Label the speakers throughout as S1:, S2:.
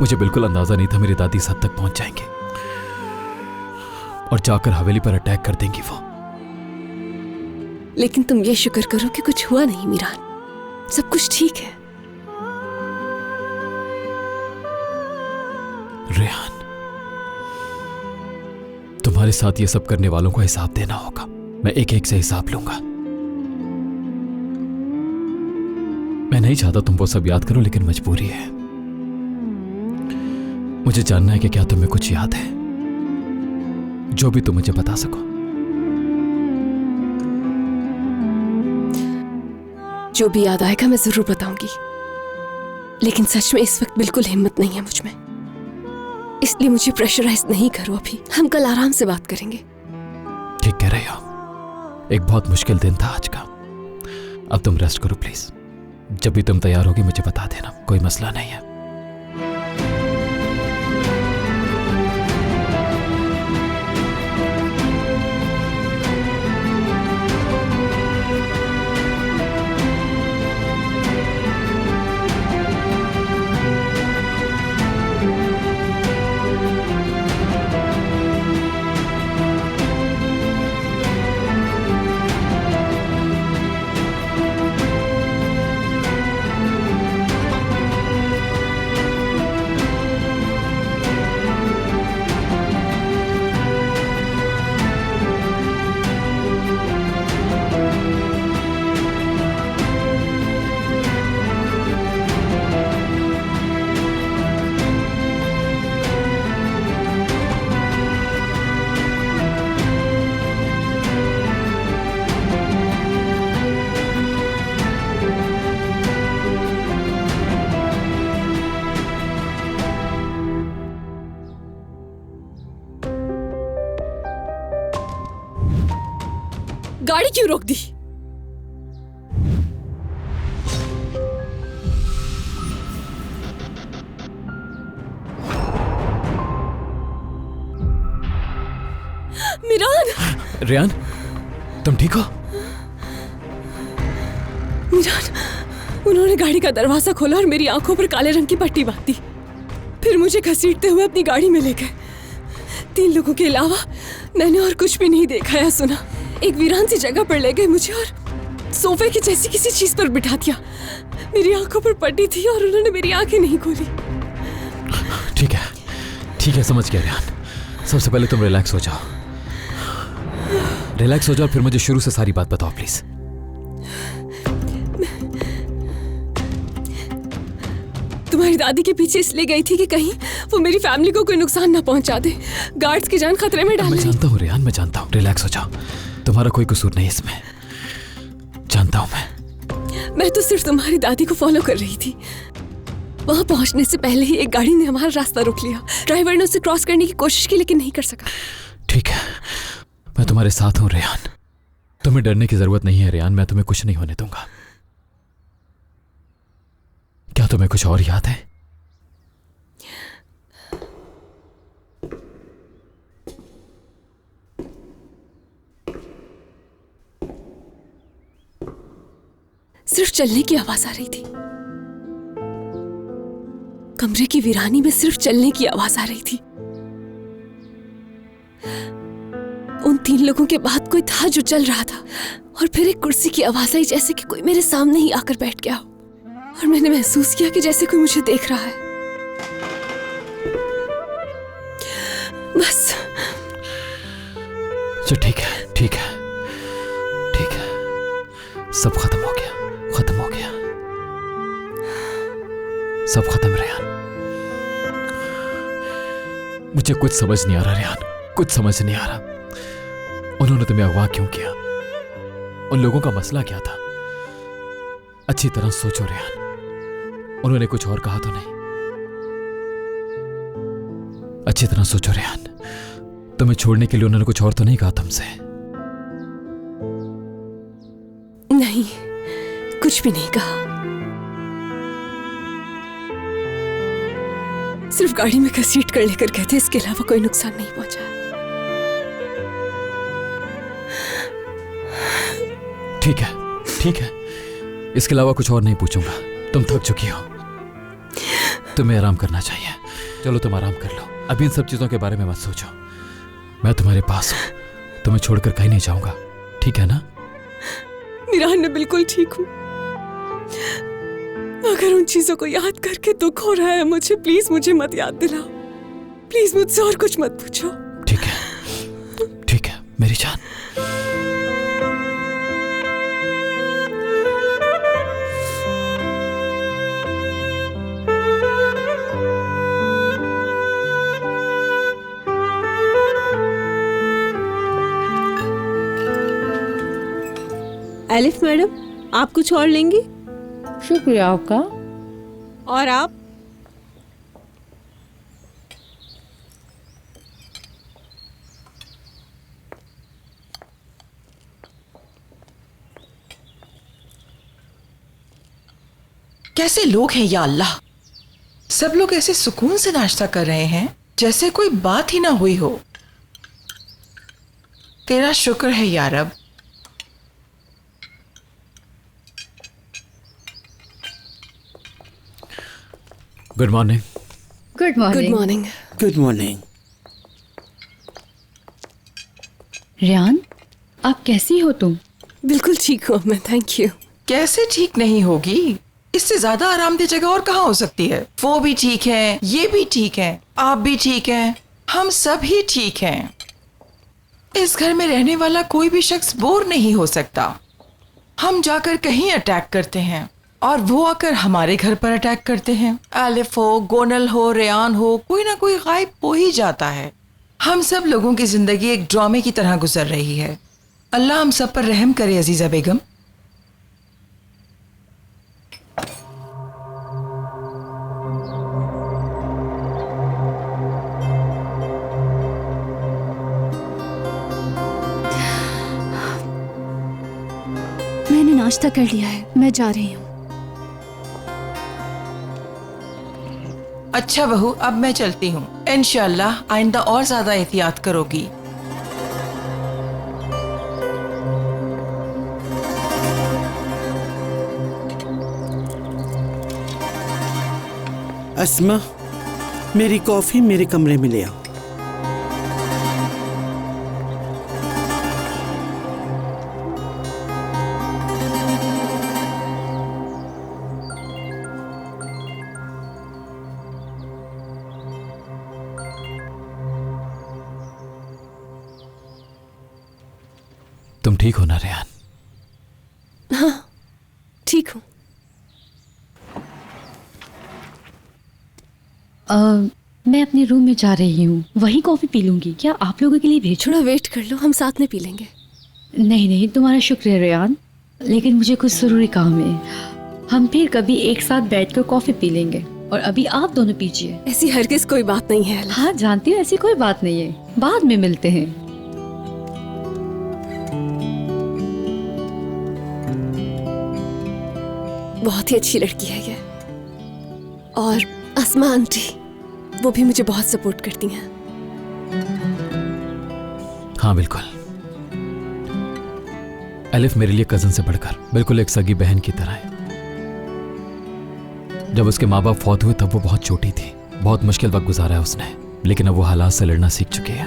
S1: मुझे बिल्कुल अंदाजा नहीं था मेरी दादी इस हद तक पहुंच जाएंगी और जाकर हवेली पर अटैक कर देंगी वो।
S2: लेकिन तुम ये शुक्र करो कि कुछ हुआ नहीं मीरान, सब कुछ ठीक है।
S1: रेहान, तुम्हारे साथ ये सब करने वालों को हिसाब देना होगा। मैं एक एक से हिसाब लूंगा। मैं नहीं चाहता तुम वो सब याद करो, लेकिन मजबूरी है। मुझे जानना है कि क्या तुम्हें कुछ याद है, जो भी तुम मुझे बता सको।
S2: जो भी याद आएगा मैं जरूर बताऊंगी, लेकिन सच में इस वक्त बिल्कुल हिम्मत नहीं है मुझ में, इसलिए मुझे प्रेशराइज नहीं करो। अभी हम कल आराम से बात करेंगे।
S1: ठीक कह रहे हो, एक बहुत मुश्किल दिन था आज का। अब तुम रेस्ट करो प्लीज। जब भी तुम तैयार होगी मुझे बता देना, कोई मसला नहीं है।
S2: गाड़ी क्यों रोक दी? मीरान!
S1: रेहान, तुम ठीक हो?
S2: मीरान, उन्होंने गाड़ी का दरवाजा खोला और मेरी आंखों पर काले रंग की पट्टी बांध दी। फिर मुझे घसीटते हुए अपनी गाड़ी में ले गए। 3 लोगों के अलावा मैंने और कुछ भी नहीं देखा या सुना। एक वीरान सी जगह पर ले गए मुझे और सोफे की जैसी किसी चीज पर बिठा दिया। मेरी आंखों पर पट्टी थी और उन्होंने मेरी आंखें नहीं खोली।
S1: ठीक है, समझ गया रेहान। सबसे पहले तुम रिलैक्स हो जाओ, फिर मुझे शुरू से सारी बात बताओ प्लीज।
S2: तुम्हारी दादी के पीछे इसलिए गई थी कि कहीं वो मेरी फैमिली को कोई नुकसान ना पहुंचा दे, गार्ड्स की जान खतरे में डाल।
S1: मैं जानता हूँ रेहान, मैं जानता हूँ। रिलैक्स हो जाओ, तुम्हारा कोई कसूर नहीं इसमें, जानता हूँ
S2: मैं तो सिर्फ तुम्हारी दादी को फॉलो कर रही थी। वहां पहुंचने से पहले ही एक गाड़ी ने हमारा रास्ता रोक लिया। ड्राइवर ने उसे क्रॉस करने की कोशिश की लेकिन नहीं कर सका।
S1: ठीक है, मैं तुम्हारे साथ हूँ रेहान। तुम्हें डरने की जरूरत नहीं है रेहान, मैं तुम्हें कुछ नहीं होने दूंगा। क्या तुम्हें कुछ और याद है?
S2: सिर्फ चलने की आवाज आ रही थी। कमरे की वीरानी में सिर्फ चलने की आवाज आ रही थी। उन 3 लोगों के बाद कोई था जो चल रहा था, और फिर एक कुर्सी की आवाज आई जैसे कि कोई मेरे सामने ही आकर बैठ गया हो, और मैंने महसूस किया कि जैसे कोई मुझे देख रहा है। बस।
S1: तो ठीक है, सब खत्म हो गया, सब खत्म रेहान। मुझे कुछ समझ नहीं आ रहा रेहान, कुछ समझ नहीं आ रहा। उन्होंने तुम्हें अगवा क्यों किया? उन लोगों का मसला क्या था? अच्छी तरह सोचो रेहान, उन्होंने कुछ और कहा तो नहीं? अच्छी तरह सोचो रेहान, तुम्हें छोड़ने के लिए उन्होंने कुछ और तो नहीं कहा तुमसे?
S2: नहीं, कुछ भी नहीं कहा। सिर्फ गाड़ी में घसीट कर लेकर गए थे, इसके अलावा कोई नुकसान नहीं पहुंचा।
S1: ठीक है, इसके अलावा कुछ और नहीं पूछूंगा। तुम थक चुकी हो, तुम्हें आराम करना चाहिए। चलो तुम आराम कर लो, अभी इन सब चीजों के बारे में मत सोचो। मैं तुम्हारे पास हूँ, तुम्हें छोड़कर कहीं नहीं जाऊंगा, ठीक है ना?
S2: मीरान, मैं बिल्कुल ठीक हूँ। अगर उन चीजों को याद करके दुख हो रहा है मुझे, प्लीज मुझे मत याद दिलाओ। प्लीज मुझसे और कुछ मत पूछो।
S1: ठीक है मेरी जान।
S3: एलिफ मैडम, आप कुछ और लेंगी?
S4: शुक्रिया आपका।
S3: और आप?
S5: कैसे लोग हैं या अल्लाह, सब लोग ऐसे सुकून से नाश्ता कर रहे हैं जैसे कोई बात ही ना हुई हो। तेरा शुक्र है या रब।
S1: Good morning.
S4: Good morning.
S2: Good morning.
S6: Good morning.
S4: Riyan, आप कैसी हो तुम?
S2: बिल्कुल ठीक हूँ मैं, थैंक यू।
S5: कैसे ठीक नहीं होगी, इससे ज्यादा आरामदेह जगह और कहाँ हो सकती है। वो भी ठीक है, ये भी ठीक है, आप भी ठीक हैं, हम सब ही ठीक हैं। इस घर में रहने वाला कोई भी शख्स बोर नहीं हो सकता। हम जाकर कहीं अटैक करते हैं और वो आकर हमारे घर पर अटैक करते हैं। आलिफ हो, गोनल हो, रेयान हो, कोई ना कोई गायब हो ही जाता है। हम सब लोगों की जिंदगी एक ड्रामे की तरह गुजर रही है। अल्लाह हम सब पर रहम करे अजीजा बेगम।
S7: मैंने नाश्ता कर लिया है, मैं जा रही हूँ।
S5: अच्छा बहू, अब मैं चलती हूँ। इंशाअल्लाह आइंदा और ज्यादा एहतियात करोगी।
S6: अस्मा, मेरी कॉफी मेरे कमरे में ले आओ।
S1: तुम ठीक हो ना रेहान?
S2: हाँ ठीक हूँ।
S4: मैं अपने रूम में जा रही हूँ, वहीं कॉफी पी लूंगी। क्या आप लोगों के लिए भेजूं?
S2: थोड़ा वेट कर लो, हम साथ में पी लेंगे।
S4: नहीं नहीं, तुम्हारा शुक्रिया रेयान, लेकिन मुझे कुछ जरूरी काम है। हम फिर कभी एक साथ बैठकर कॉफी पी लेंगे, और अभी आप दोनों पीजिए।
S2: ऐसी हरगिज कोई बात नहीं है।
S4: हाँ जानती हूँ, ऐसी कोई बात नहीं है, बाद में मिलते हैं।
S2: बहुत ही अच्छी लड़की है ये, और अस्मा आंटी वो भी मुझे बहुत सपोर्ट करती हैं।
S1: हाँ बिल्कुल, एलिफ मेरे लिए कजन से बढ़कर बिल्कुल एक सगी बहन की तरह है। जब उसके माँ बाप फौत हुए तब वो बहुत छोटी थी, बहुत मुश्किल वक्त गुजारा है उसने, लेकिन अब वो हालात से लड़ना सीख चुकी है।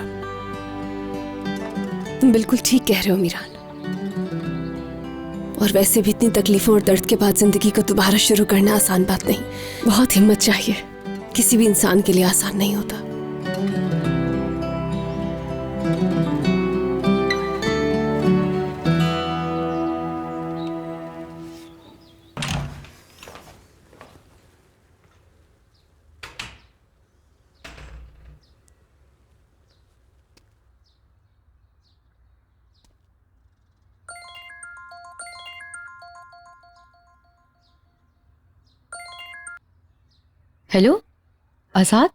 S2: तुम बिल्कुल ठीक कह रहे हो मीरान, और वैसे भी इतनी तकलीफों और दर्द के बाद जिंदगी को दोबारा शुरू करना आसान बात नहीं। बहुत हिम्मत चाहिए, किसी भी इंसान के लिए आसान नहीं होता।
S4: हेलो आजाद।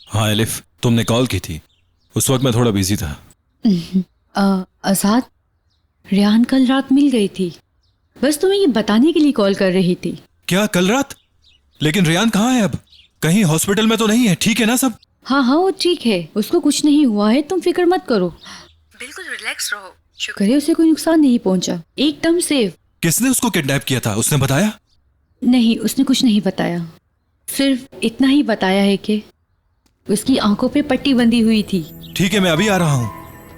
S8: हाँ एलिफ, तुमने कॉल की थी, उस वक्त मैं थोड़ा बिजी था।
S4: आजाद, रेहान कल रात मिल गई थी, बस तुम्हें ये बताने के लिए कॉल कर रही थी।
S8: क्या कल रात? लेकिन रेहान कहाँ है अब? कहीं हॉस्पिटल में तो नहीं है? ठीक है ना सब?
S4: हाँ हाँ वो ठीक है, उसको कुछ नहीं हुआ है, तुम फिक्र मत करो, बिल्कुल रिलैक्स रहो। शुक्र है उसे कोई नुकसान नहीं पहुंचा, एकदम सेफ।
S8: किसने उसको किडनैप किया था, उसने बताया?
S4: नहीं, उसने कुछ नहीं बताया, सिर्फ इतना ही बताया है कि उसकी आंखों पे पट्टी बंधी हुई थी।
S8: ठीक है, मैं अभी आ रहा हूँ।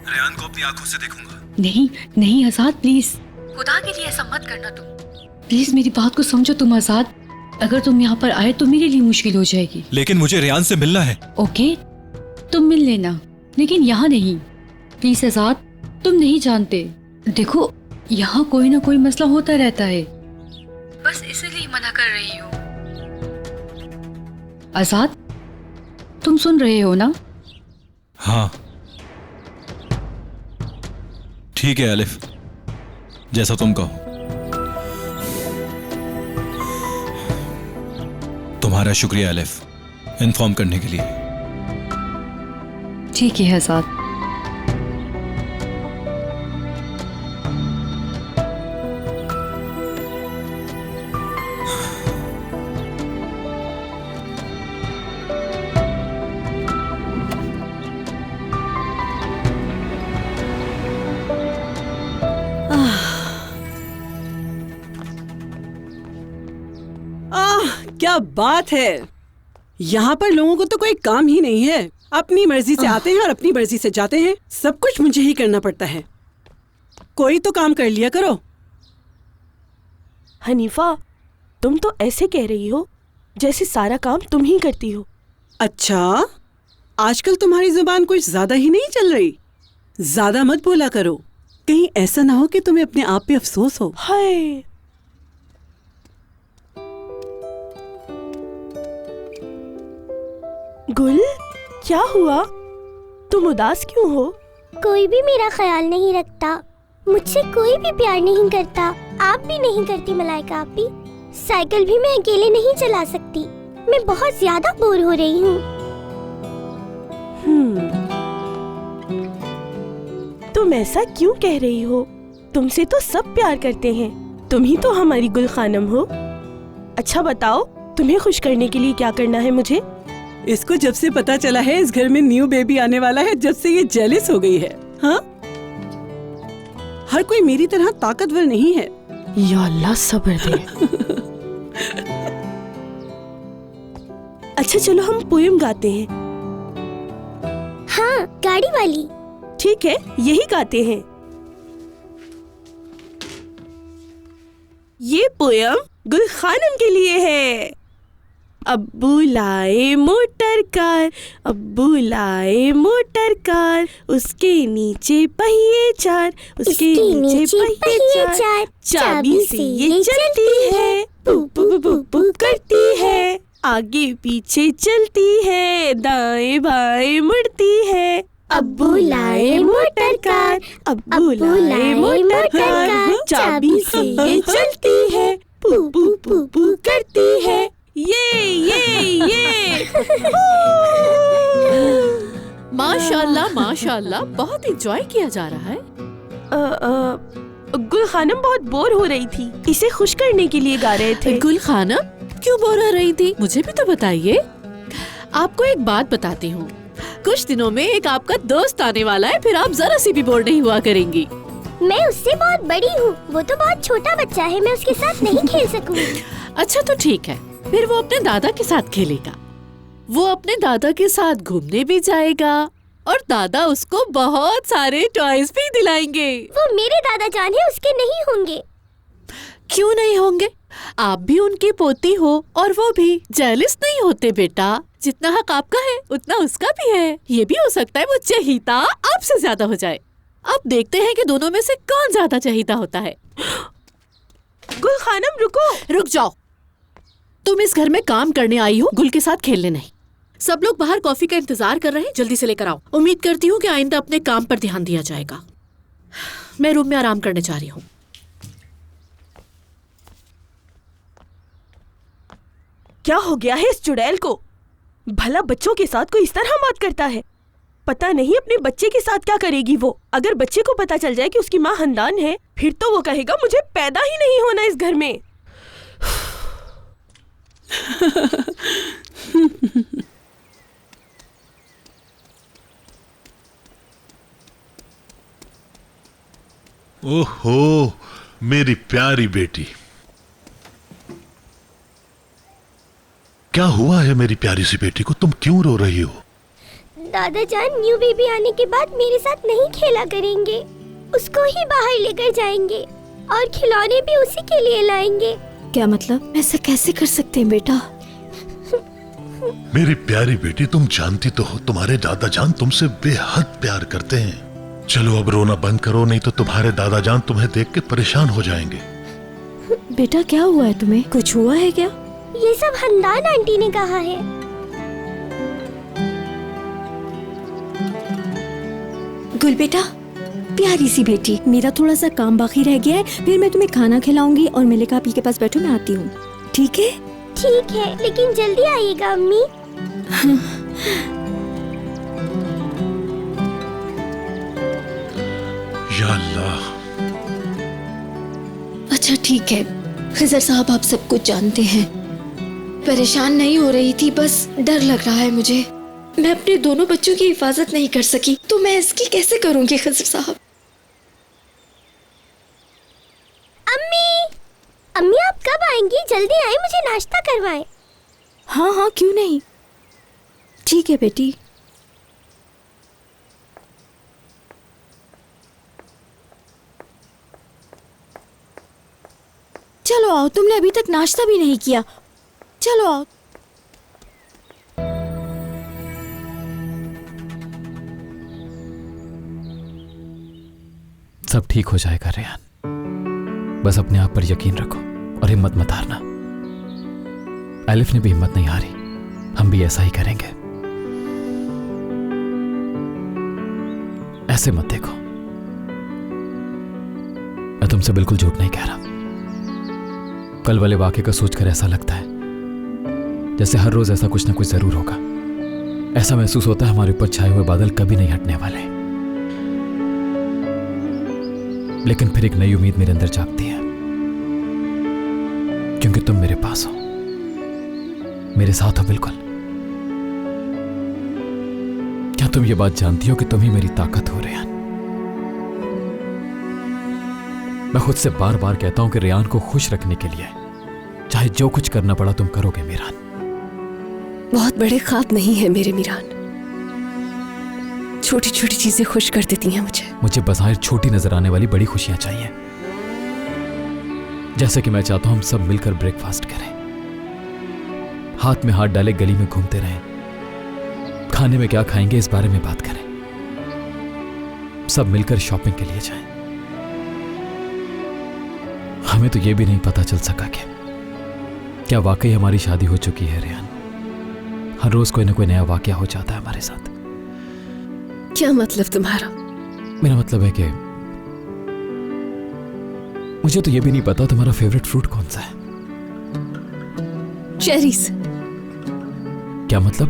S8: रेहान को अपनी आंखों से देखूंगा।
S4: नहीं नहीं आजाद, प्लीज खुदा के लिए ऐसा मत करना तुम। प्लीज मेरी बात को समझो तुम आजाद। अगर तुम यहाँ पर आए तो मेरे लिए मुश्किल हो जाएगी।
S8: लेकिन मुझे रेहान से मिलना है।
S4: ओके, तुम मिल लेना, लेकिन यहाँ नहीं। प्लीज आजाद, तुम नहीं जानते। देखो, यहाँ कोई ना कोई मसला होता रहता है, बस इसलिए मना कर रही हूँ। आजाद, तुम सुन रहे हो ना?
S8: हाँ ठीक है अलिफ, जैसा तुम कहो। तुम्हारा शुक्रिया अलिफ, इन्फॉर्म करने के लिए।
S4: ठीक है आजाद।
S3: क्या बात है, यहाँ पर लोगों को तो कोई काम ही नहीं है। अपनी मर्जी से आते हैं और अपनी मर्जी से जाते हैं। सब कुछ मुझे ही करना पड़ता है। कोई तो काम कर लिया करो।
S9: हनीफा, तुम तो ऐसे कह रही हो जैसे सारा काम तुम ही करती हो।
S3: अच्छा, आजकल तुम्हारी जुबान कुछ ज्यादा ही नहीं चल रही। ज्यादा मत बोला करो, कहीं ऐसा ना हो कि तुम्हें अपने आप पे अफसोस हो।
S9: हाय, गुल, क्या हुआ? तुम उदास क्यों हो?
S10: कोई भी मेरा ख्याल नहीं रखता, मुझसे कोई भी प्यार नहीं करता। आप भी नहीं करती मलाइका आपी। साइकिल भी मैं अकेले नहीं चला सकती। मैं बहुत ज्यादा बोर हो रही हूँ।
S9: तुम ऐसा क्यों कह रही हो? तुमसे तो सब प्यार करते हैं। तुम ही तो हमारी गुल खानम हो। अच्छा बताओ, तुम्हें खुश करने के लिए क्या करना है मुझे?
S3: इसको जब से पता चला है इस घर में न्यू बेबी आने वाला है, जब से ये जेलिस हो गई है। हाँ, हर कोई मेरी तरह ताकतवर नहीं है।
S9: या अल्लाह सब्र दे। अच्छा चलो हम पोएम गाते हैं।
S10: हाँ, गाड़ी वाली।
S9: ठीक है, यही गाते हैं। ये पोएम गुल खानम के लिए है। अब्बू लाए मोटर कार, अब्बू लाए मोटर कार, उसके नीचे पहिए चार, उसके नीचे पहिए चार, चाबी से ये चलती है, पू पू पू पू करती है, आगे पीछे चलती है, दाएं बाएं मुड़ती है।
S10: अब्बू लाए मोटर कार,
S9: अब्बू लाए मोटर कार, चाबी से ये चलती है, पू पू पू पू करती है। ये
S2: माशाल्लाह माशाल्लाह, बहुत एंजॉय किया जा रहा है।
S9: गुल खानम बहुत बोर हो रही थी, इसे खुश करने के लिए गा रहे थे।
S2: गुल खानम क्यों बोर हो रही थी, मुझे भी तो बताइए। आपको एक बात बताती हूँ, कुछ दिनों में एक आपका दोस्त आने वाला है, फिर आप जरा सी भी बोर नहीं हुआ करेंगी।
S10: मैं उससे बहुत बड़ी हूँ, वो तो बहुत छोटा बच्चा है, मैं उसके साथ नहीं खेल सकूंगी।
S2: अच्छा तो ठीक है, फिर वो अपने दादा के साथ खेलेगा। वो अपने दादा के साथ घूमने भी जाएगा और दादा उसको बहुत सारे टॉयज भी दिलाएंगे।
S10: वो मेरे दादा जान है, उसके नहीं होंगे।
S2: क्यों नहीं होंगे? आप भी उनकी पोती हो और वो भी। जेलिस नहीं होते बेटा, जितना हक आपका है उतना उसका भी है। ये भी हो सकता है वो चहीता आपसे ज्यादा हो जाए। अब देखते हैं कि दोनों में से कौन ज्यादा चहीता होता है।
S9: गुल खानम रुको।
S2: रुक जाओ, तुम इस घर में काम करने आई हो, गुल के साथ खेलने नहीं। सब लोग बाहर कॉफी का इंतजार कर रहे हैं, जल्दी से लेकर आओ। उम्मीद करती हूँ कि आइंदा अपने काम पर ध्यान दिया जाएगा। मैं रूम में आराम करने जा रही हूँ।
S9: क्या हो गया है इस चुड़ैल को? भला बच्चों के साथ कोई इस तरह बात करता है? पता नहीं अपने बच्चे के साथ क्या करेगी वो। अगर बच्चे को पता चल जाए कि उसकी माँ हंदान है, फिर तो वो कहेगा मुझे पैदा ही नहीं होना इस घर में।
S11: ओहो, मेरी प्यारी बेटी, क्या हुआ है मेरी प्यारी सी बेटी को? तुम क्यों रो रही हो?
S10: दादा जान न्यू बेबी आने के बाद मेरे साथ नहीं खेला करेंगे, उसको ही बाहर लेकर जाएंगे और खिलौने भी उसी के लिए लाएंगे।
S7: क्या मतलब? ऐसा कैसे कर सकते हैं बेटा?
S11: मेरी प्यारी बेटी, तुम जानती तो हो तुम्हारे दादा जान तुमसे बेहद प्यार करते हैं। चलो अब रोना बंद करो, नहीं तो तुम्हारे दादा जान तुम्हें देख के परेशान हो जाएंगे।
S7: बेटा क्या हुआ है तुम्हें? कुछ हुआ है क्या?
S10: ये सब हंदान आंटी ने कहा है।
S7: गुल बेटा, प्यारी सी बेटी, मेरा थोड़ा सा काम बाकी रह गया है, फिर मैं तुम्हें खाना खिलाऊंगी और मलिका आपी के पास बैठो, मैं आती हूँ। ठीक है?
S10: ठीक है, लेकिन जल्दी आइएगा अम्मी।
S11: या अल्लाह।
S7: अच्छा ठीक है, खिजर साहब आप सब कुछ जानते हैं। परेशान नहीं हो रही थी, बस डर लग रहा है मुझे। मैं अपने दोनों बच्चों की हिफाजत नहीं कर सकी, तो मैं इसकी कैसे करूंगी खिजर साहब?
S10: अम्मी, अम्मी आप कब आएंगी? जल्दी आए, मुझे नाश्ता करवाएं।
S7: हाँ हाँ क्यों नहीं, ठीक है बेटी। चलो आओ, तुमने अभी तक नाश्ता भी नहीं किया। चलो आओ।
S1: सब ठीक हो जाएगा रेहान, बस अपने आप पर यकीन रखो और हिम्मत मत हारना। एलिफ ने भी हिम्मत नहीं हारी, हम भी ऐसा ही करेंगे। ऐसे मत देखो, मैं तुमसे बिल्कुल झूठ नहीं कह रहा। कल वाले वाक़े का सोचकर ऐसा लगता है जैसे हर रोज ऐसा कुछ ना कुछ जरूर होगा। ऐसा महसूस होता है हमारे ऊपर छाए हुए बादल कभी नहीं हटने वाले। लेकिन फिर एक नई उम्मीद मेरे अंदर जागती है, क्योंकि तुम मेरे पास हो, मेरे साथ हो बिल्कुल। क्या तुम ये बात जानती हो कि तुम ही मेरी ताकत हो रेहान? मैं खुद से बार बार कहता हूं कि रेहान को खुश रखने के लिए चाहे जो कुछ करना पड़ा तुम करोगे मीरान।
S2: बहुत बड़े ख्वाब नहीं है मेरे मीरान, छोटी छोटी चीजें खुश कर देती हैं मुझे
S1: बज़ाहिर छोटी नजर आने वाली बड़ी खुशियां चाहिए। जैसे कि मैं चाहता हूं हम सब मिलकर ब्रेकफास्ट करें, हाथ में हाथ डाले गली में घूमते रहें, खाने में क्या खाएंगे इस बारे में बात करें, सब मिलकर शॉपिंग के लिए जाएं। हमें तो यह भी नहीं पता चल सका कि क्या वाकई हमारी शादी हो चुकी है रेहान। हर रोज कोई ना कोई नया वाकया हो जाता है हमारे साथ।
S2: क्या मतलब तुम्हारा?
S1: मेरा मतलब है कि मुझे तो यह भी नहीं पता तुम्हारा फेवरेट फ्रूट कौन सा है।
S2: चेरीज।
S1: क्या मतलब?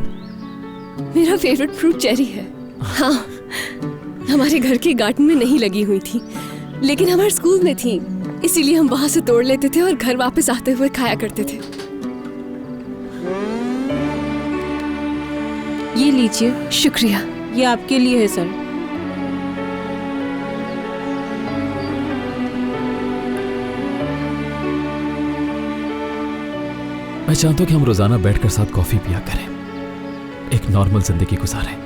S2: मेरा फेवरेट फ्रूट चेरी है। हाँ, हमारे घर के गार्डन में नहीं लगी हुई थी, लेकिन हमारे स्कूल में थी, इसीलिए हम वहां से तोड़ लेते थे और घर वापस आते हुए खाया करते थे।
S9: ये लीजिए।
S2: शुक्रिया।
S9: ये आपके लिए है सर।
S1: मैं चाहता हूं कि हम रोजाना बैठकर साथ कॉफी पिया करें, एक नॉर्मल जिंदगी गुजारें।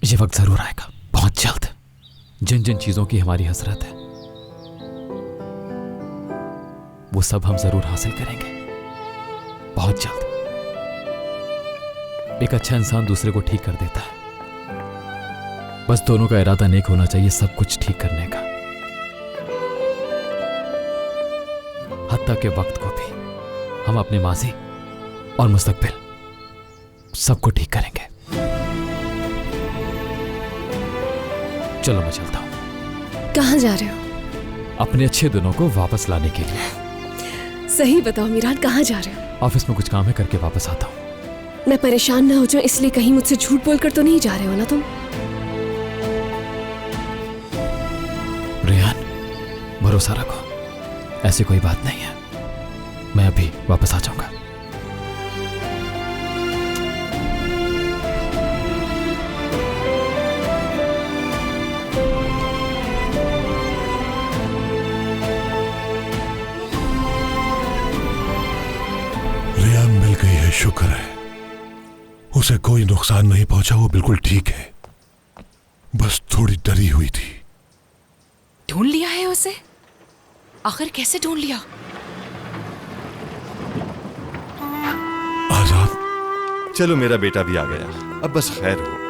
S1: ये वक्त जरूर आएगा, बहुत जल्द। जिन जिन चीजों की हमारी हसरत है वो सब हम जरूर हासिल करेंगे, बहुत जल्द। एक अच्छा इंसान दूसरे को ठीक कर देता है, बस दोनों का इरादा नेक होना चाहिए सब कुछ ठीक करने का। हत्ता के वक्त को भी हम अपने माजी और मुस्तकबिल सबको ठीक करेंगे। चलो मैं चलता हूं।
S2: कहाँ जा रहे हो?
S1: अपने अच्छे दिनों को वापस लाने के लिए।
S2: सही बताओ मीरान, कहाँ जा रहे हो?
S1: ऑफिस में कुछ काम है, करके वापस आता हूं।
S2: मैं परेशान ना हो जाऊं इसलिए कहीं मुझसे झूठ बोलकर तो नहीं जा रहे हो ना तुम?
S1: रेहान, भरोसा रखो, ऐसी कोई बात नहीं है। मैं अभी वापस आ जाऊंगा।
S11: शुक्र है, उसे कोई नुकसान नहीं पहुंचा, वो बिल्कुल ठीक है। बस थोड़ी डरी हुई थी।
S12: ढूंढ लिया है उसे? आखिर कैसे ढूंढ लिया?
S11: आजाद,
S13: चलो मेरा बेटा भी आ गया, अब बस खैर हो।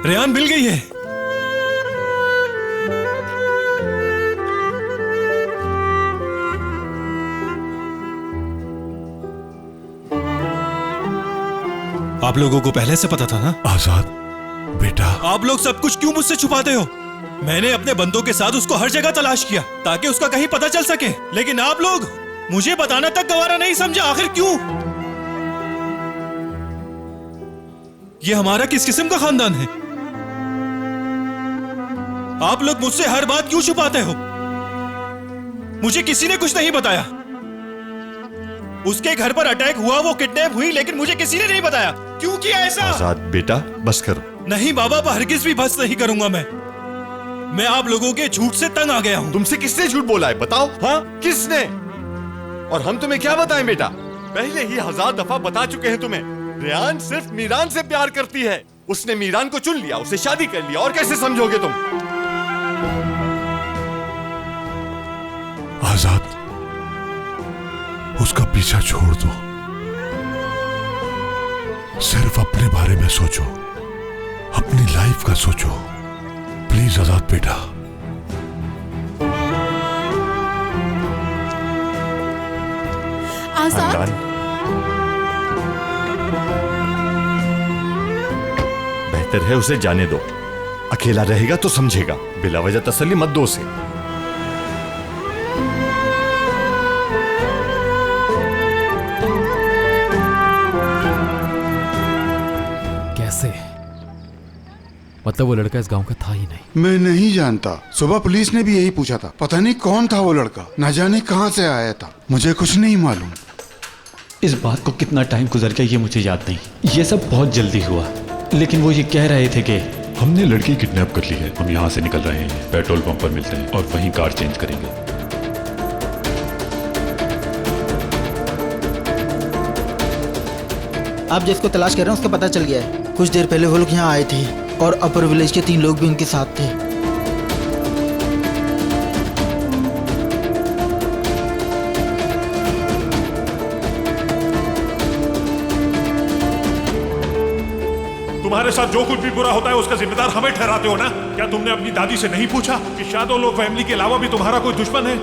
S8: रेहान मिल गई है। आप लोगों को पहले से पता था ना?
S11: आजाद बेटा,
S8: आप लोग सब कुछ क्यों मुझसे छुपाते हो? मैंने अपने बंदों के साथ उसको हर जगह तलाश किया ताकि उसका कहीं पता चल सके, लेकिन आप लोग मुझे बताना तक गवारा नहीं समझा। आखिर क्यों? ये हमारा किस किस्म का खानदान है? आप लोग मुझसे हर बात क्यों छुपाते हो? मुझे किसी ने कुछ नहीं बताया। उसके घर पर अटैक हुआ, वो किडनैप हुई, लेकिन मुझे किसी ने नहीं बताया। क्यों किया ऐसा?
S13: आजाद बेटा बस करो।
S8: नहीं बाबा, हरगिज भी बस नहीं करूंगा मैं आप लोगों के झूठ से तंग आ गया हूं।
S13: तुमसे किसने झूठ बोला है बताओ? हाँ किसने? और हम तुम्हें क्या बताएं बेटा? पहले ही 1000 दफा बता चुके हैं तुम्हें। रेहान सिर्फ मीरान से प्यार करती है। उसने मीरान को चुन लिया, उसे शादी कर लिया, और कैसे समझोगे तुम?
S11: आजाद, उसका पीछा छोड़ दो, सिर्फ अपने बारे में सोचो, अपनी लाइफ का सोचो। प्लीज आजाद बेटा।
S9: आजाद,
S13: बेहतर है उसे जाने दो। अकेला रहेगा तो समझेगा, बिला वजह तसल्ली मत दो उसे।
S1: कैसे? मतलब वो लड़का इस गांव का था ही नहीं?
S14: मैं नहीं जानता। सुबह पुलिस ने भी यही पूछा था। पता नहीं कौन था वो लड़का, न जाने कहां से आया था, मुझे कुछ नहीं मालूम।
S15: इस बात को कितना टाइम गुजर गया ये मुझे याद नहीं। ये सब बहुत जल्दी हुआ, लेकिन वो ये कह रहे थे कि
S11: हमने लड़की किडनैप कर ली है। हम यहाँ से निकल रहे हैं, पेट्रोल पंप पर मिलते हैं और वहीं कार चेंज करेंगे।
S16: आप जिसको तलाश कर रहे हैं उसका पता चल गया है। कुछ देर पहले वो लोग यहाँ आए थे और अपर विलेज के 3 लोग भी उनके साथ थे।
S17: तुम्हारे साथ जो कुछ भी बुरा होता है उसका जिम्मेदार हमें ठहराते हो ना? क्या तुमने अपनी दादी से नहीं पूछा कि शायद वो लोग फैमिली के अलावा भी तुम्हारा कोई दुश्मन है?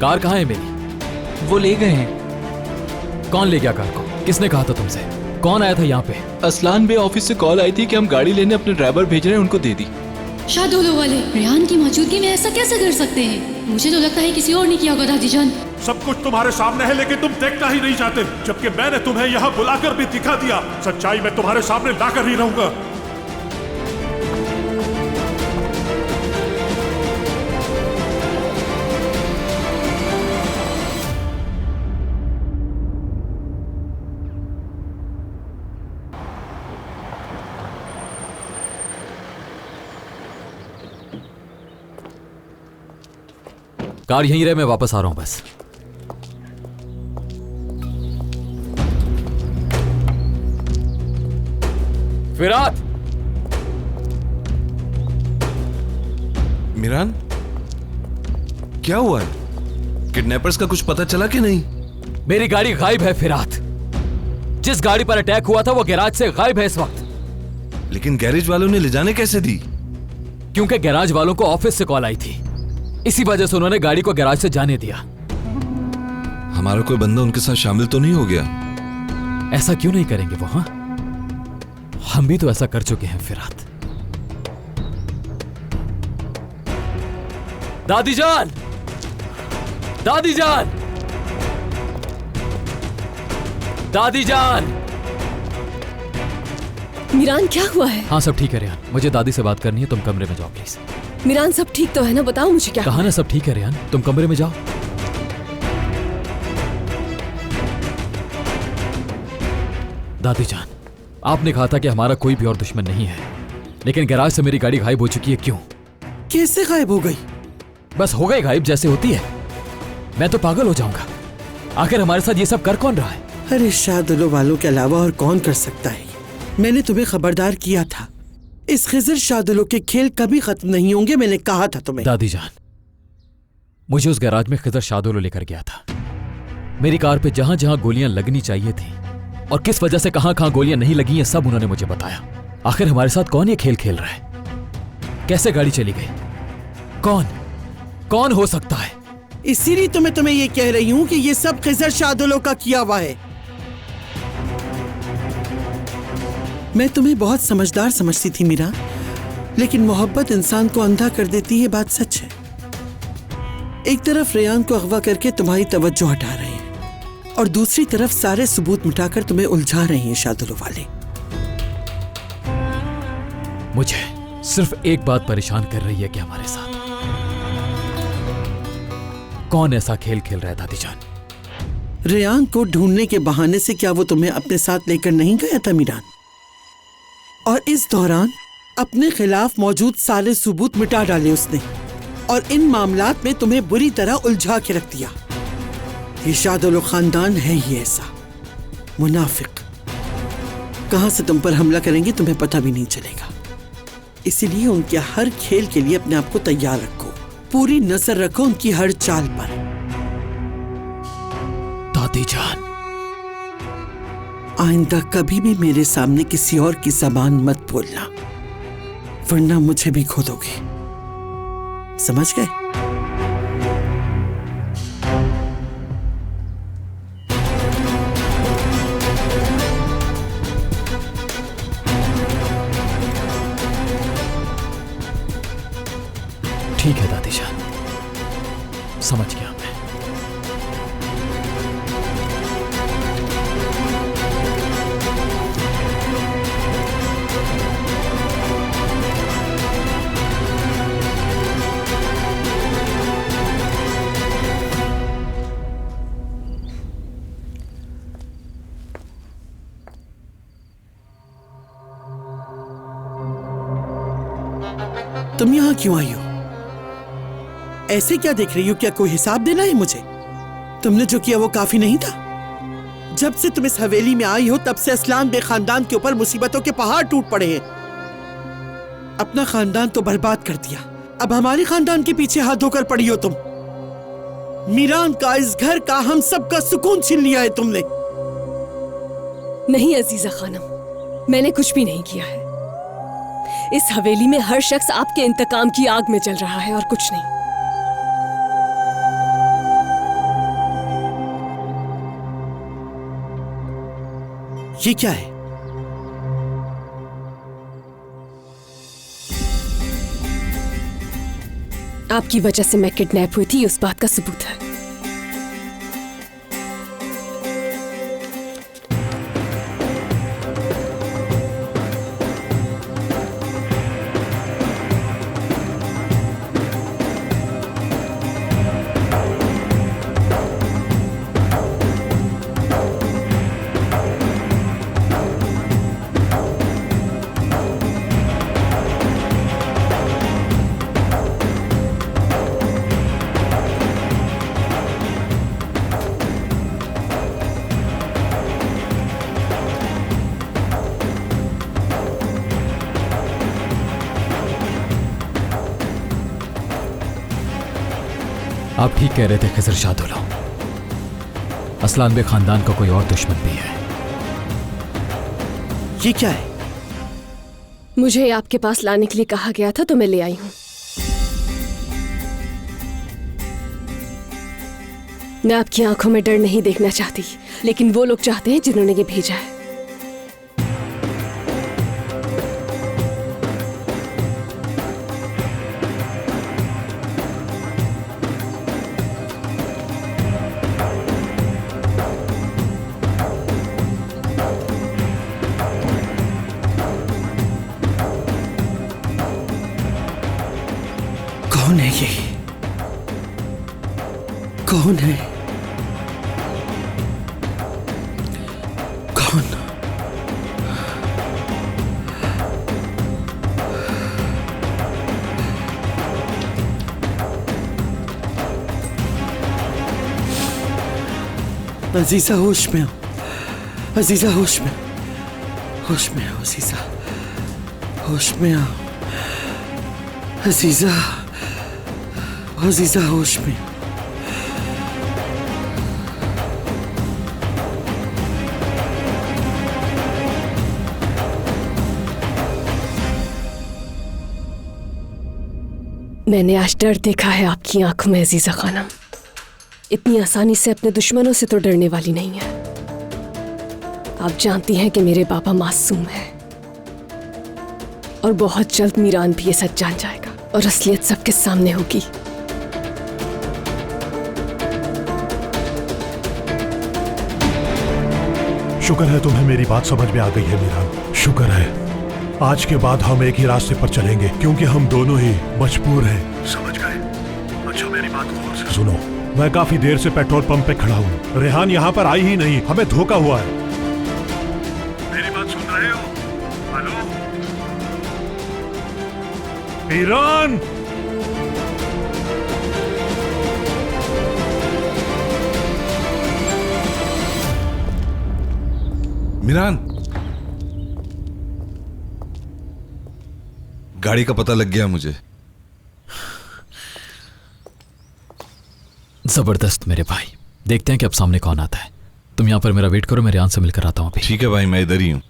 S1: कार कहाँ है मेरी?
S15: वो ले गए हैं।
S1: कौन ले गया कार को? किसने कहा था तुमसे? कौन आया था यहाँ पे?
S15: असलान बे ऑफिस से कॉल आई थी कि हम गाड़ी लेने अपने ड्राइवर भेज रहे हैं, उनको दे दी।
S4: शादोलो वाले रेहान की मौजूदगी में ऐसा कैसे कर सकते हैं? मुझे तो लगता है किसी और ने किया होगा दादी जान।
S17: सब कुछ तुम्हारे सामने है लेकिन तुम देखना ही नहीं चाहते, जबकि मैंने तुम्हें यहाँ बुलाकर भी दिखा दिया। सच्चाई मैं तुम्हारे सामने लाकर ही रहूंगा।
S1: कार यहीं रहे, मैं वापस आ रहा हूं बस। फिरात!
S18: मीरान, क्या हुआ है? किडनैपर्स का कुछ पता चला कि नहीं?
S1: मेरी गाड़ी गायब है फिरात। जिस गाड़ी पर अटैक हुआ था वो गैराज से गायब है इस वक्त।
S18: लेकिन गैरेज वालों ने ले जाने कैसे दी?
S1: क्योंकि गैराज वालों को ऑफिस से कॉल आई थी, इसी वजह से उन्होंने गाड़ी को गैराज से जाने दिया।
S18: हमारा कोई बंदा उनके साथ शामिल तो नहीं हो गया?
S1: ऐसा क्यों नहीं करेंगे वो? हाँ, हम भी तो ऐसा कर चुके हैं फिरात। दादी जान, दादी जान, दादी जान,
S2: मीरान क्या हुआ है?
S1: हाँ सब ठीक है रेहान, मुझे दादी से बात करनी है, तुम कमरे में जाओ प्लीज।
S2: मीरान सब ठीक तो है ना? बताओ मुझे क्या
S1: कहा ना सब ठीक है रेहान, तुम कमरे में जाओ। दादी जान, आपने कहा था कि हमारा कोई भी और दुश्मन नहीं है, लेकिन गैराज से मेरी गाड़ी गायब हो चुकी है, क्यों?
S6: कैसे गायब हो गई?
S1: बस हो गई गायब जैसे होती है। मैं तो पागल हो जाऊंगा। आखिर हमारे साथ ये सब कर कौन रहा है?
S6: अरे शादुलो वालों के अलावा और कौन कर सकता है? मैंने तुम्हें खबरदार किया था, इस खिजर शादुलो के खेल कभी खत्म नहीं होंगे, मैंने कहा था तुम्हें।
S1: दादी जान, मुझे उस गैराज में खिजर शादुलो लेकर गया था। मेरी कार पे जहां जहां गोलियां लगनी चाहिए थी और किस वजह से कहां कहां गोलियां नहीं लगी, ये सब उन्होंने मुझे बताया। आखिर हमारे साथ कौन ये खेल खेल रहा है? कैसे गाड़ी चली गई? कौन हो सकता है?
S6: इसीलिए तो मैं तुम्हें ये कह रही हूँ कि ये सब खिजर शादुलो का किया हुआ है। मैं तुम्हें बहुत समझदार समझती थी मीरा, लेकिन मोहब्बत इंसान को अंधा कर देती है, बात सच है। एक तरफ रेयान को अगवा करके तुम्हारी तवज्जो हटा रहे हैं और दूसरी तरफ सारे सबूत मिटाकर तुम्हें उलझा रहे हैं शादुलो वाले।
S1: मुझे सिर्फ एक बात परेशान कर रही है कि हमारे साथ कौन ऐसा खेल खेल रहा है दादी जान?
S6: रेयान को ढूंढने के बहाने से क्या वो तुम्हें अपने साथ लेकर नहीं गया था मीरान? और इस दौरान अपने खिलाफ मौजूद सारे सबूत मिटा डाले उसने और इन मामलात में तुम्हें बुरी तरह उलझा के रख दिया। ये शादुलो खानदान है ही ऐसा, मुनाफिक। कहां से तुम पर हमला करेंगे तुम्हें पता भी नहीं चलेगा। इसीलिए उनके हर खेल के लिए अपने आप को तैयार रखो, पूरी नजर रखो उनकी हर चाल पर।
S1: दादी जान,
S6: आइंदा कभी भी मेरे सामने किसी और की ज़बान मत बोलना, वरना मुझे भी खो दोगे, समझ गए?
S1: ठीक है दादी जान, समझ गया मैं।
S6: तुम यहाँ क्यों आई हो? ऐसे क्या देख रही हो? क्या कोई हिसाब देना है मुझे? तुमने जो किया वो काफी नहीं था? जब से तुम इस हवेली में आई हो तब से असलान बे खानदान के ऊपर मुसीबतों के पहाड़ टूट पड़े हैं। अपना खानदान तो बर्बाद कर दिया, अब हमारे खानदान के पीछे हाथ धोकर पड़ी हो तुम। मीरान का, इस घर का, हम सब का सुकून छीन लिया है तुमने।
S2: नहीं अजीजा खानम, मैंने कुछ भी नहीं किया है। इस हवेली में हर शख्स आपके इंतकाम की आग में जल रहा है और कुछ नहीं।
S6: ये क्या है?
S2: आपकी वजह से मैं किडनैप हुई थी, उस बात का सबूत है।
S1: आप ठीक कह रहे थे खिजर शादुलो, असलान बे खानदान का कोई और दुश्मन भी है।
S6: ये क्या है?
S2: मुझे आपके पास लाने के लिए कहा गया था तो मैं ले आई हूं। मैं आपकी आंखों में डर नहीं देखना चाहती, लेकिन वो लोग चाहते हैं जिन्होंने ये भेजा है।
S6: कौन है? कौन? अजीजा होश में आओ। अजीजा होश में, होश में आओ अजीजा, होश में आओ अजीजा, अजीजा होश में।
S2: मैंने आज डर देखा है आपकी आंखों में अजीजा खानम। इतनी आसानी से अपने दुश्मनों से तो डरने वाली नहीं है। आप जानती हैं कि मेरे पापा मासूम हैं और बहुत जल्द मीरान भी ये सच जान जाएगा और असलियत सबके सामने होगी।
S17: शुक्र है तुम्हें मेरी बात समझ में आ गई है मीरान, शुक्र है। आज के बाद हम एक ही रास्ते पर चलेंगे क्योंकि हम दोनों ही मजबूर हैं। समझ गए? अच्छा मेरी बात गौर से सुनो। मैं काफी देर से पेट्रोल पंप पे खड़ा हूँ। रेहान यहाँ पर आई ही नहीं, हमें धोखा हुआ है। मेरी बात सुन रहे हो? हेलो मीरान?
S18: मीरान, गाड़ी का पता लग गया मुझे।
S1: जबरदस्त मेरे भाई, देखते हैं कि अब सामने कौन आता है। तुम यहाँ पर मेरा वेट करो, मैं रेहान से मिलकर आता हूँ अभी।
S18: ठीक है भाई, मैं इधर ही हूँ।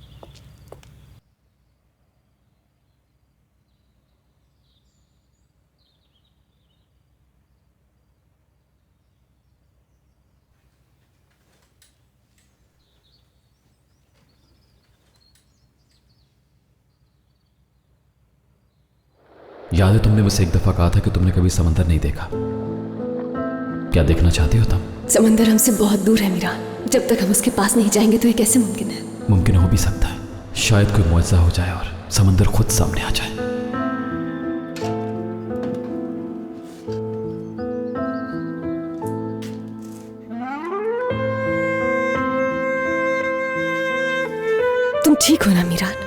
S1: याद है तुमने मुझसे एक दफा कहा था कि तुमने कभी समंदर नहीं देखा। क्या देखना चाहती हो तुम?
S2: समंदर हमसे बहुत दूर है मीरान। जब तक हम उसके पास नहीं जाएंगे तो ये कैसे मुमकिन है?
S1: मुमकिन हो भी सकता है, शायद कोई मुआवजा हो जाए और समंदर खुद सामने आ जाए।
S2: तुम ठीक हो ना मीरान?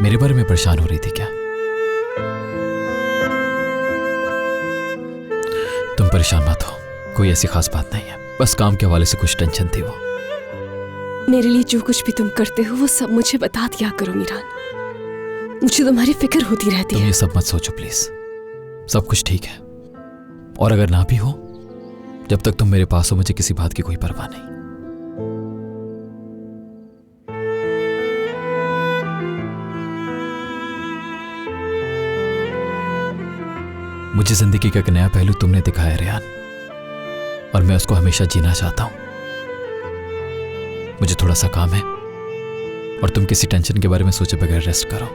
S1: मेरे बारे में परेशान हो रही थी क्या? तुम परेशान मत हो, कोई ऐसी खास बात नहीं है, बस काम के हवाले से कुछ टेंशन थी वो।
S2: मेरे लिए जो कुछ भी तुम करते हो वो सब मुझे बता दिया करो मीरान, मुझे तुम्हारी फिक्र होती रहती है।
S1: तुम ये सब मत सोचो प्लीज, सब कुछ ठीक है। और अगर ना भी हो, जब तक तुम मेरे पास हो मुझे किसी बात की कोई परवाह नहीं। मुझे जिंदगी का एक नया पहलू तुमने दिखाया रेहान, और मैं उसको हमेशा जीना चाहता हूं। मुझे थोड़ा सा काम है और तुम किसी टेंशन के बारे में सोचे बगैर रेस्ट करो।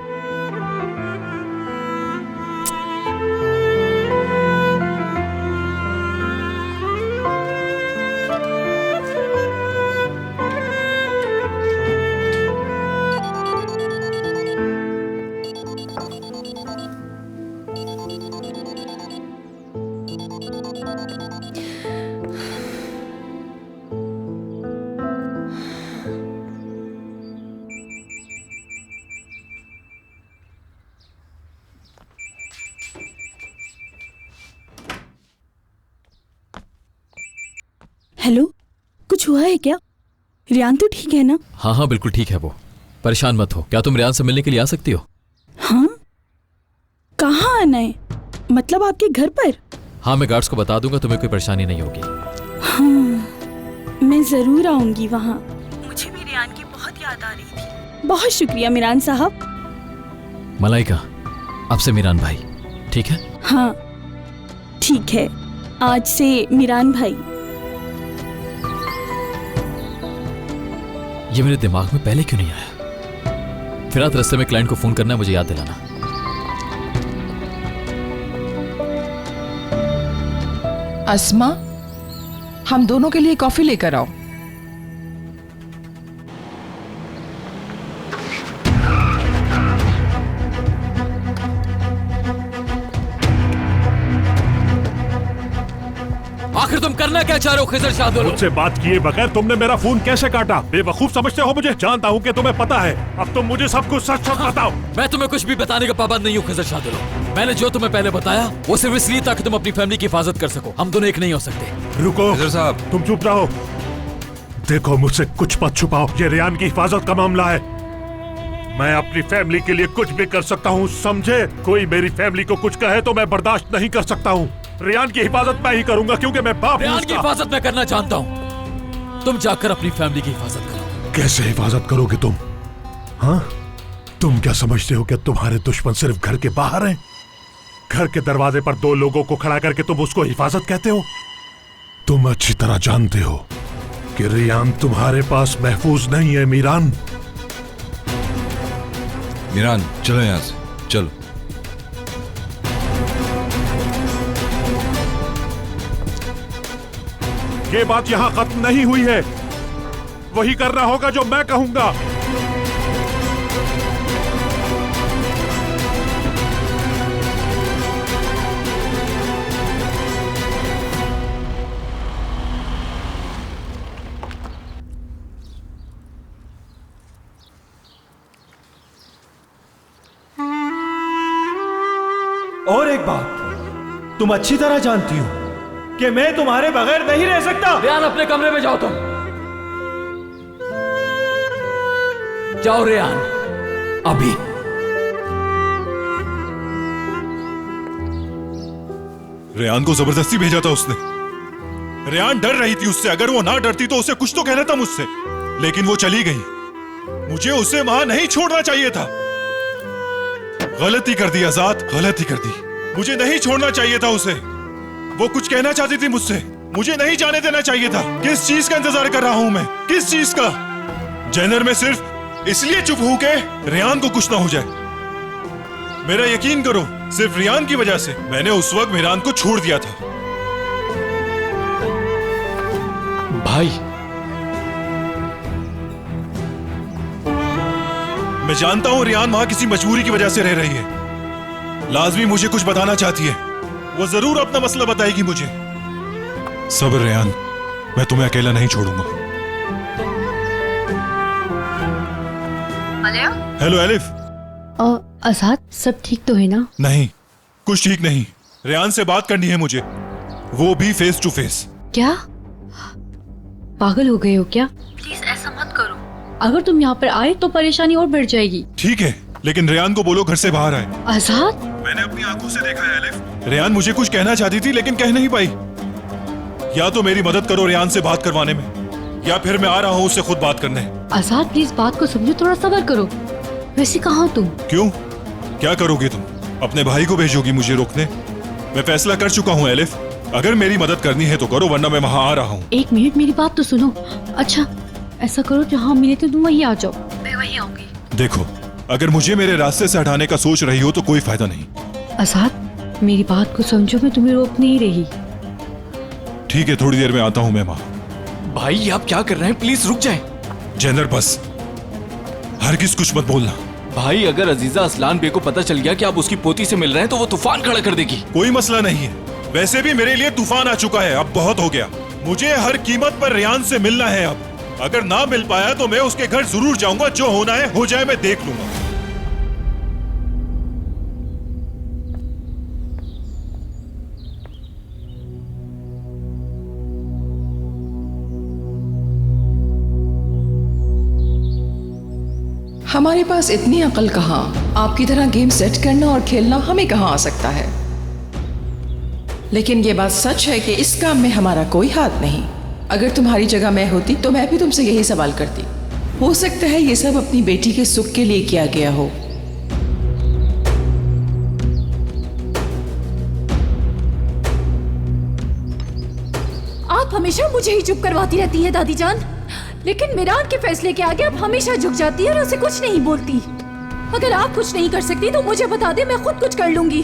S9: हेलो, कुछ हुआ है क्या? रियान तो ठीक है ना?
S1: हाँ हाँ बिल्कुल ठीक है वो, परेशान मत हो। क्या तुम रेहान से मिलने के लिए आ सकती हो?
S9: हाँ, कहाँ आना है? मतलब आपके घर पर?
S1: हाँ, मैं गार्ड्स को बता दूंगा, तुम्हें कोई परेशानी नहीं होगी।
S9: हाँ, मैं जरूर आऊंगी वहाँ। मुझे भी रियान की बहुत याद आ रही थी। बहुत शुक्रिया मीरान साहब।
S1: मलाइका, अब से मीरान भाई, ठीक है?
S9: हाँ ठीक है, आज से मीरान भाई।
S1: ये मेरे दिमाग में पहले क्यों नहीं आया? फिर रात रास्ते में क्लाइंट को फोन करना है, मुझे याद दिलाना।
S5: अस्मा, हम दोनों के लिए कॉफी लेकर आओ।
S1: आखिर तुम करना क्या चाह रहे हो खिजर शाहदुल?
S17: मुझसे बात किए बगैर तुमने मेरा फोन कैसे काटा? बेवकूफ समझते हो मुझे? जानता हूँ कि तुम्हें पता है। अब तुम मुझे सब कुछ सच सच बताओ।
S1: मैं तुम्हें कुछ भी बताने का पाबंद नहीं हूँ खिजर शाहदुल। मैंने जो तुम्हें पहले बताया वो सिर्फ इसलिए ताकि तुम अपनी फैमिली की हिफाजत कर सको। हम दोनों एक नहीं हो सकते।
S17: रुको
S18: खिजर साहब,
S17: तुम चुप रहो। देखो मुझसे कुछ मत छुपाओ, ये रियान की हिफाजत का मामला है। मैं अपनी फैमिली के लिए कुछ भी कर सकता हूँ, समझे? कोई मेरी फैमिली को कुछ कहे तो मैं बर्दाश्त नहीं कर सकता हूँ। रियान की हिफाजत मैं ही करूंगा क्योंकि मैं बाप हूँ।
S1: रियान की हिफाजत मैं करना जानता हूँ। तुम जाकर अपनी फैमिली की हिफाजत करो।
S17: कैसे हिफाजत करोगे तुम? हाँ, तुम क्या समझते हो कि तुम्हारे दुश्मन सिर्फ घर के बाहर हैं? घर के दरवाजे पर 2 लोगों को खड़ा करके तुम उसको हिफाजत कहते हो? तुम अच्छी तरह जानते हो कि रियान तुम्हारे पास महफूज नहीं है। मीरान,
S18: मीरान चलो यहाँ से, चलो।
S17: ये बात यहाँ खत्म नहीं हुई है। वही करना होगा जो मैं कहूंगा।
S8: और एक बात तुम अच्छी तरह जानती हो कि मैं तुम्हारे बगैर नहीं रह सकता।
S1: रियान अपने कमरे में जाओ। तुम जाओ रियान, अभी।
S8: रियान को जबरदस्ती भेजा था उसने। रियान डर रही थी उससे। अगर वो ना डरती तो उसे कुछ तो कहना था मुझसे, लेकिन वो चली गई। मुझे उसे वहां नहीं छोड़ना चाहिए था। गलती कर दी आजाद, गलती कर दी। मुझे नहीं छोड़ना चाहिए था उसे। वो कुछ कहना चाहती थी मुझसे, मुझे नहीं जाने देना चाहिए था। किस चीज का इंतजार कर रहा हूं मैं? किस चीज का? जेनर में सिर्फ इसलिए चुप हूं कि रियान को कुछ ना हो जाए। मेरा यकीन करो, सिर्फ रियान की वजह से मैंने उस वक्त मीरान को छोड़ दिया था।
S1: भाई,
S8: मैं जानता हूं रियान वहां किसी मजबूरी की वजह से रह रही है। लाजमी मुझे कुछ बताना चाहती है। वो जरूर अपना मसला बताएगी मुझे। सब्र रियान, मैं तुम्हें अकेला नहीं छोड़ूंगा। Hello elif.
S4: आजाद, सब ठीक तो है ना?
S8: नहीं, कुछ ठीक नहीं। रियान से बात करनी है मुझे, वो भी फेस टू फेस।
S4: क्या पागल हो गए हो क्या? प्लीज ऐसा मत करो। अगर तुम यहाँ पर आए तो परेशानी और बढ़ जाएगी।
S8: ठीक है, लेकिन रियान को बोलो घर से बाहर आए।
S4: आजाद,
S8: मैंने अपनी आंखों से देखा है एलिफ। रियान मुझे कुछ कहना चाहती थी लेकिन कह नहीं पाई। या तो मेरी मदद करो रियान से बात करवाने में, या फिर मैं आ रहा हूँ उससे खुद बात करने।
S4: आजाद प्लीज बात को समझो, थोड़ा सब्र करो। वैसे कहाँ हो तुम?
S8: क्यों, क्या करोगे तुम? अपने भाई को भेजोगी मुझे रोकने? मैं फैसला कर चुका हूँ एलिफ। अगर मेरी मदद करनी है तो करो, वरना मैं वहाँ आ रहा हूँ।
S4: 1 मिनट मेरी बात तो सुनो। अच्छा ऐसा करो, जहाँ मिले थे तुम वहीं आ जाओ, मैं वहीं आऊंगी।
S8: देखो, अगर मुझे मेरे रास्ते से हटाने का सोच रही हो तो कोई फायदा नहीं।
S4: आजाद मेरी बात को समझो, मैं तुम्हें रोक नहीं रही।
S8: ठीक है, थोड़ी देर में आता हूँ मैं वहाँ।
S1: भाई आप क्या कर रहे हैं? प्लीज रुक जाएं।
S8: जेनर बस हरगिज़ कुछ मत बोलना।
S1: भाई अगर अजीजा असलान बे को पता चल गया कि आप उसकी पोती से मिल रहे हैं तो वो तूफान खड़ा कर देगी।
S8: कोई मसला नहीं है, वैसे भी मेरे लिए तूफान आ चुका है। अब बहुत हो गया। मुझे हर कीमत पर रियान से मिलना है। अब अगर ना मिल पाया तो मैं उसके घर जरूर जाऊंगा। जो होना है हो जाए, मैं देख लूंगा।
S5: हमारे पास इतनी अकल कहाँ? आपकी तरह गेम सेट करना और खेलना हमें कहाँ आ सकता है। लेकिन ये बात सच है कि इस काम में हमारा कोई हाथ नहीं। अगर तुम्हारी जगह मैं होती तो मैं भी तुमसे यही सवाल करती। हो सकता है ये सब अपनी बेटी के सुख के लिए किया गया हो।
S19: आप हमेशा मुझे ही चुप करवाती रहती हैं दादी जान, लेकिन मीरान के फैसले के आगे आप हमेशा झुक जाती है और उसे कुछ नहीं बोलती। अगर आप कुछ नहीं कर सकती तो मुझे बता दे, मैं खुद कुछ कर लूंगी।